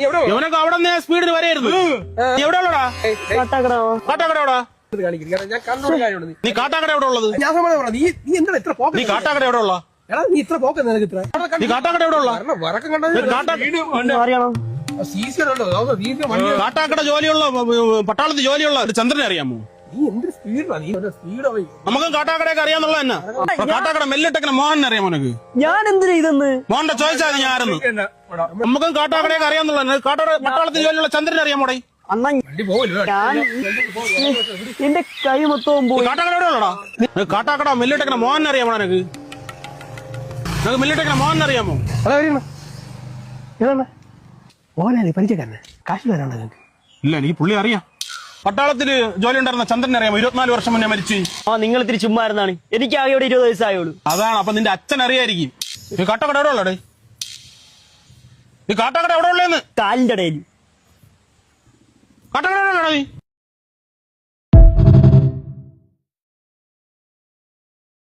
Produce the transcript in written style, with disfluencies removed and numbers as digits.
ഇവനൊക്കെ അവിടെ നിന്ന് സ്പീഡിന് വരെയായിരുന്നു. നീ എവിടെ ഉള്ളടാ? കാട്ടാക്കട എവിടാ? നീ കാട്ടാക്കട എവിടെ ഉള്ളത്? നീ കാട്ടാക്കട എവിടെ ഉള്ള? നീ കാട്ടാക്കട എവിടെ ഉള്ള? കാട്ടാക്കട ജോലിയുള്ള പട്ടാളത്തിൽ ജോലിയുള്ള ഒരു ചന്ദ്രനെ അറിയാമോ? നമുക്കും കാട്ടാക്കടയൊക്കെ അറിയാന്നുള്ള തന്നെ. കാട്ടാക്കട മെല്ലിട്ടക്കനെ മോഹനെ അറിയാമോ നിനക്ക്? ഞാൻ എന്തിനാ ഇതെന്ന് മോഹന്റെ ചോദിച്ചാൽ ഞാൻ ആരെന്ന്. നമുക്കും കാട്ടാക്കടയൊക്കെ അറിയാന്നുള്ള. കാട്ടാക്കട പട്ടാളത്തിൽ ജോലിയുള്ള ചന്ദ്രനെ അറിയാമോടെ? അണ്ണാ എന്റെ കൈ മൊത്തവും പോയി. കാട്ടാക്കട എവിടെ ഉള്ളടാ? കാട്ടാക്കട മെല്ലിട്ടക്കനെ മോഹനെ അറിയാമോ നിനക്ക്? നിനക്ക് മെല്ലിട്ടക്കനെ മോഹനെ അറിയാമോ? പരിചയക്കാരനെ കാശുകാരാണ് നിങ്ങൾക്ക്? ഇല്ല, എനിക്ക് പുള്ളി അറിയാം. പട്ടാളത്തില് ജോലി ഉണ്ടായിരുന്ന ചന്ദ്രനെ അറിയാമോ? 24 വർഷം മുന്നേ മരിച്ചു. നിങ്ങൾ ഇത്തിരി ചുമ്മാ ഇരുന്നാണ്. എനിക്ക് ആകെ ഇവിടെ 20 വയസ്സായുള്ളൂ. അതാണ്. അപ്പൊ നിന്റെ അച്ഛൻ അറിയായിരിക്കും. ഈ കാട്ടാക്കട എവിടെ ഉള്ളടേ? ഈ കാട്ടാക്കട എവിടെ ഉള്ളേന്ന്? കാലിന്റെ ഇടയിൽ. കാട്ടാക്കട എവിടെ ഉള്ളടാ നീ?